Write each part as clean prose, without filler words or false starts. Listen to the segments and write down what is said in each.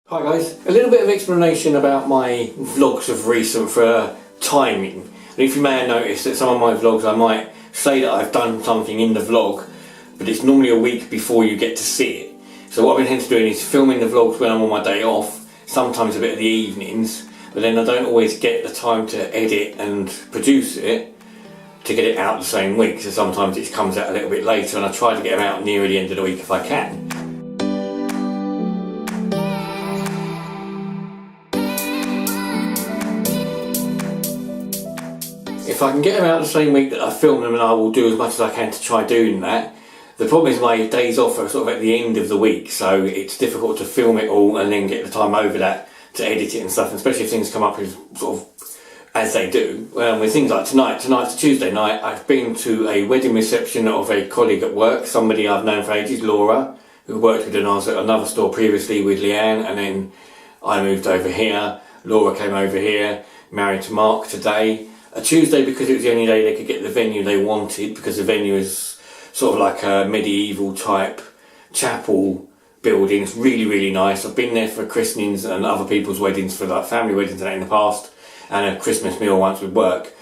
Hi guys, a little bit of explanation about my vlogs of recent for timing. And if you may have noticed that some of my vlogs I might say that I've done something in the vlog, but it's normally a week before you get to see it. So what I've been hence doing is filming the vlogs when I'm on my day off, sometimes a bit of the evenings, but then I don't always get the time to edit and produce it to get it out the same week, so sometimes it comes out a little bit later and I try to get them out near the end of the week if I can. If I can get them out the same week that I film them, and I will do as much as I can to try doing that. The problem is my days off are sort of at the end of the week, so it's difficult to film it all and then get the time over that to edit it and stuff, and especially if things come up as sort of as they do. With things like tonight's a Tuesday night, I've been to a wedding reception of a colleague at work, somebody I've known for ages, Laura, who worked with us at another store previously with Leanne, and then I moved over here. Laura came over here, married to Mark today. A Tuesday because it was the only day they could get the venue they wanted, because the venue is sort of like a medieval type chapel building. It's really, really nice. I've been there for christenings and other people's weddings, for like family weddings and that in the past, and a Christmas meal once with work.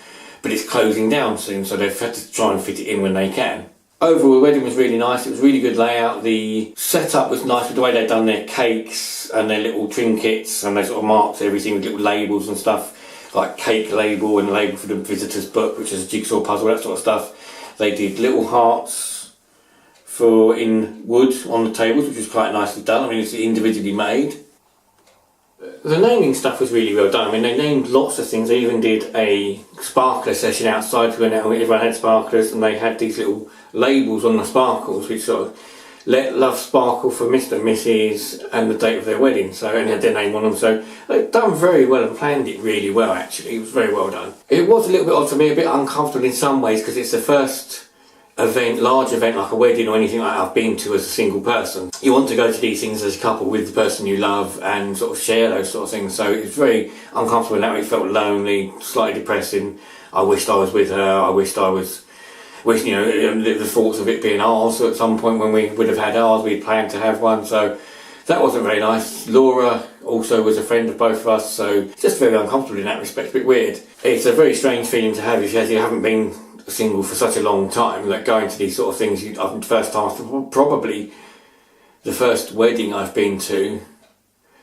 But it's closing down soon, so they've had to try and fit it in when they can. Overall, the wedding was really nice. It was really good layout. The setup was nice with the way they'd done their cakes and their little trinkets, and they sort of marked everything with little labels and stuff, like cake label and label for the visitor's book, which is a jigsaw puzzle, that sort of stuff. They did little hearts in wood on the tables, which was quite nicely done. I mean, it's individually made. The naming stuff was really well done. I mean, they named lots of things. They even did a sparkler session outside when everyone had sparklers, and they had these little labels on the sparkles, which sort of let love sparkle for Mr. and Mrs. and the date of their wedding, so, and had their name on them. So they've done very well and planned it really well, actually. It was very well done. It was a little bit odd for me, a bit uncomfortable in some ways, because it's the first event, large event like a wedding or anything like that I've been to as a single person. You want to go to these things as a couple with the person you love and sort of share those sort of things, so it's very uncomfortable in that way. It felt lonely, slightly depressing. I wished I was with her. I wished I was, you know, the thoughts of it being ours. So at some point when we would have had ours, we'd planned to have one, so that wasn't very nice. Laura also was a friend of both of us, so it's just very uncomfortable in that respect, a bit weird. It's a very strange feeling to have if you haven't been single for such a long time, like going to these sort of things. First time, probably the first wedding I've been to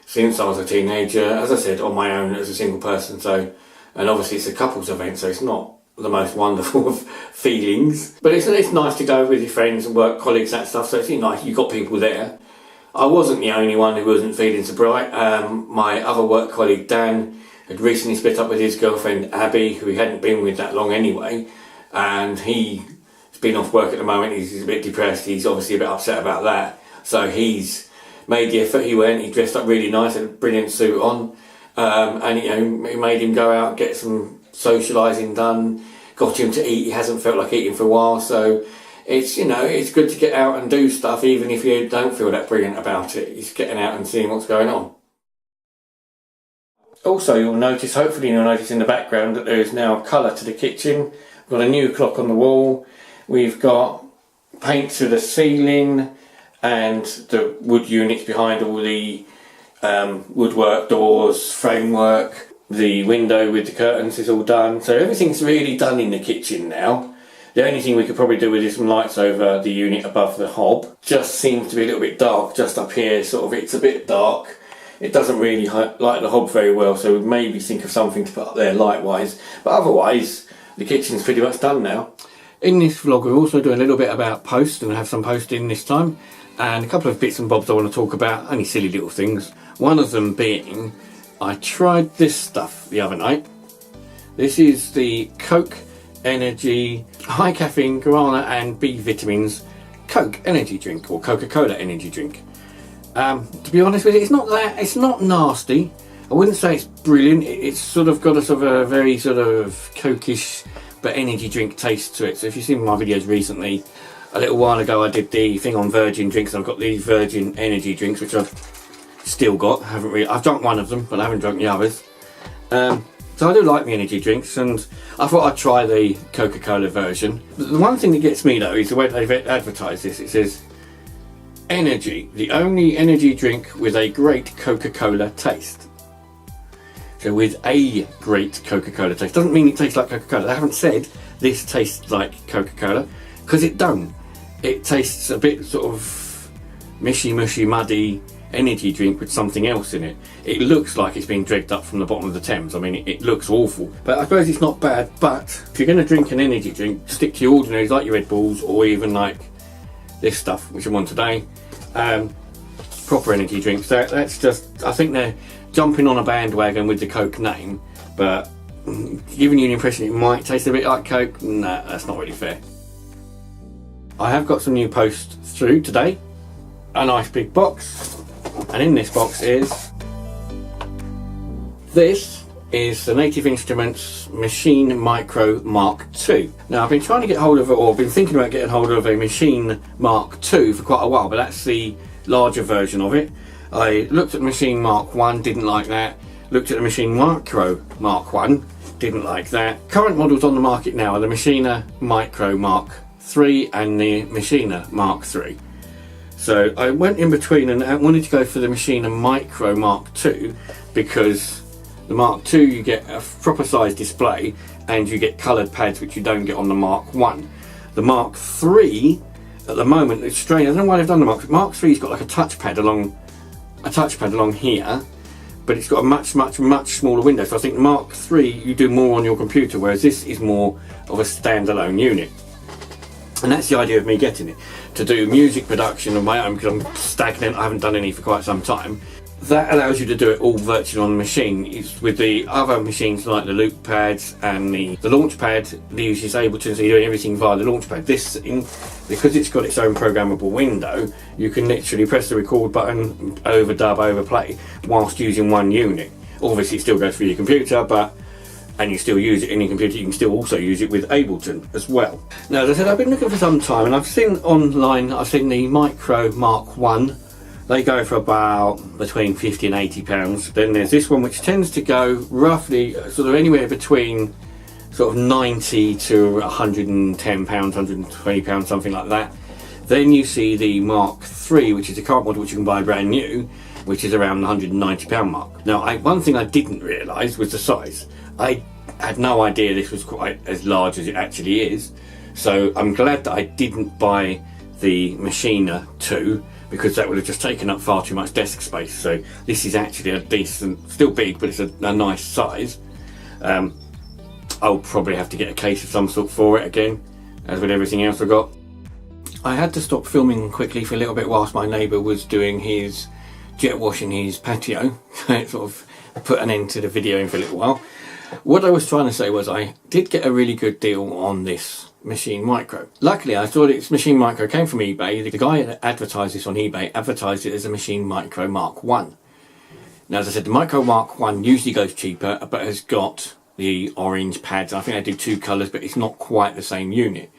since I was a teenager, as I said, on my own as a single person. So, and obviously it's a couples event, so it's not the most wonderful of feelings, but it's nice to go with your friends and work colleagues, that stuff, so it's nice you've got people there. I wasn't the only one who wasn't feeling so bright. My other work colleague Dan had recently split up with his girlfriend Abby, who he hadn't been with that long anyway, and he's been off work at the moment. He's a bit depressed, he's obviously a bit upset about that, so he's made the effort. He went, he dressed up really nice, had a brilliant suit on, and it made him go out and get some socialising done, got him to eat. He hasn't felt like eating for a while, so it's, it's good to get out and do stuff even if you don't feel that brilliant about it. It's getting out and seeing what's going on. Also, hopefully you'll notice in the background that there is now a colour to the kitchen. We've got a new clock on the wall, we've got paint to the ceiling, and the wood units behind all the woodwork, doors, framework. The window with the curtains is all done, so everything's really done in the kitchen now. The only thing we could probably do with is some lights over the unit above the hob. Just seems to be a little bit dark just up here, sort of. It's a bit dark. It doesn't really light the hob very well, so we'd maybe think of something to put up there light-wise. But otherwise, the kitchen's pretty much done now. In this vlog, we're also doing a little bit about post, and we'll have some posting this time. And a couple of bits and bobs I want to talk about, only silly little things. One of them being, I tried this stuff the other night. This is the Coke Energy High Caffeine Guarana and B Vitamins Coke Energy Drink, or Coca-Cola Energy Drink. To be honest with you, it's not nasty. I wouldn't say it's brilliant. It's sort of got a very sort of Coke-ish but energy drink taste to it. So if you've seen my videos recently, a little while ago I did the thing on virgin drinks, and I've got these virgin energy drinks, which I've still got. I've drunk one of them, but I haven't drunk the others. So I do like the energy drinks, and I thought I'd try the Coca-Cola version. But the one thing that gets me though is the way they've advertised this. It says Energy, the only energy drink with a great Coca-Cola taste. So with a great Coca-Cola taste, doesn't mean it tastes like Coca-Cola. They haven't said this tastes like Coca-Cola, because it don't. It tastes a bit sort of mushy, muddy energy drink with something else in it. It looks like it's been dragged up from the bottom of the Thames. I mean, it looks awful. But I suppose it's not bad. But if you're going to drink an energy drink, stick to your ordinaries like your Red Bulls, or even like this stuff, which I'm on today. Proper energy drinks. That's just, I think they're jumping on a bandwagon with the Coke name, but giving you an impression it might taste a bit like Coke, nah, that's not really fair. I have got some new posts through today. A nice big box. And in this box is the Native Instruments Machine Micro Mark II. Now I've been trying to get hold of it, or been thinking about getting hold of a Machine Mark II for quite a while, but that's the larger version of it. I looked at Machine Mark I, didn't like that. Looked at the Machine Micro Mark I, didn't like that. Current models on the market now are the Machina Micro Mark III and the Machina Mark III. So I went in between and I wanted to go for the Machina Micro Mark II, because the Mark II you get a proper size display and you get coloured pads which you don't get on the Mark I. The Mark III at the moment, it's strange, I don't know why they've done the Mark III's got like a touchpad along here, but it's got a much smaller window. So I think the Mark III you do more on your computer, whereas this is more of a standalone unit. And that's the idea of me getting it, to do music production of my own, because I'm stagnant, I haven't done any for quite some time. That allows you to do it all virtually on the machine. It's with the other machines like the loop pads and the launch pad, the user is able to, so you're doing everything via the launch pad. Because it's got its own programmable window, you can literally press the record button, overdub, overplay, whilst using one unit. Obviously it still goes through your computer, and you still use it in your computer, you can still also use it with Ableton as well. Now, as I said, I've been looking for some time, and I've seen online, I've seen the Micro Mark I. They go for about between 50 and 80 pounds. Then there's this one which tends to go roughly sort of anywhere between sort of 90 to 110 pounds, 120 pounds, something like that. Then you see the Mark III, which is a current model which you can buy brand new, which is around the 190 pound mark. Now, one thing I didn't realise was the size. I had no idea this was quite as large as it actually is, so I'm glad that I didn't buy the Machina 2, because that would have just taken up far too much desk space. So this is actually a decent, still big, but it's a nice size. I'll probably have to get a case of some sort for it again, as with everything else I got. I had to stop filming quickly for a little bit whilst my neighbour was doing his jet washing his patio. It sort of put an end to the video for a little while. What I was trying to say was I did get a really good deal on this Machine Micro. Luckily, I thought its Machine Micro came from eBay. The guy that advertised this on eBay advertised it as a Machine Micro Mark I. Now, as I said, the Micro Mark I usually goes cheaper, but has got the orange pads. I think they do two colours, but it's not quite the same unit.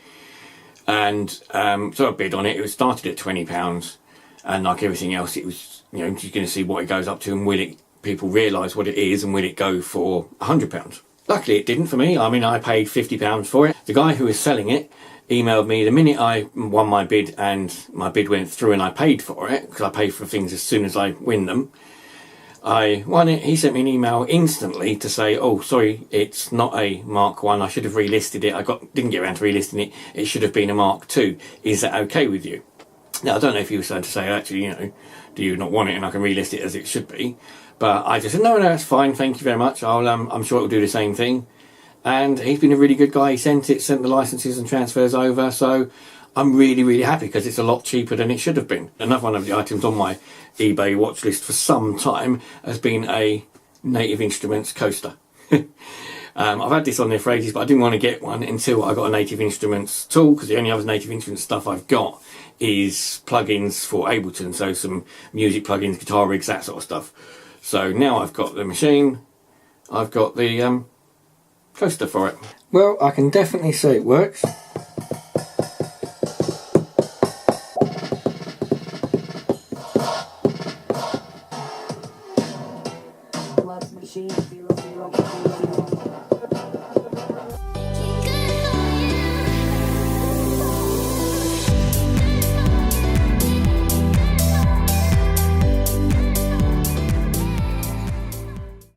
And so I bid on it. It was started at £20, and like everything else, it was, you're going to see what it goes up to, and will people realise what it is, and will it go for £100? Luckily it didn't for me. I mean, I paid £50 for it. The guy who was selling it emailed me the minute I won my bid, and my bid went through and I paid for it, because I pay for things as soon as I win them. I won it. He sent me an email instantly to say, oh, sorry, it's not a Mark I. I should have relisted it. Didn't get around to relisting it. It should have been a Mark II. Is that okay with you? Now, I don't know if he was trying to say, actually, do you not want it and I can relist it as it should be? But I just said, no, that's fine, thank you very much. I'm sure it'll do the same thing. And he's been a really good guy. He sent the licenses and transfers over, so I'm really, really happy, because it's a lot cheaper than it should have been. Another one of the items on my eBay watch list for some time has been a Native Instruments coaster. I've had this on there for ages, but I didn't want to get one until I got a Native Instruments tool, because the only other Native Instruments stuff I've got is plugins for Ableton, so some music plugins, guitar rigs, that sort of stuff. So now I've got the machine, I've got the coaster for it. Well, I can definitely say it works.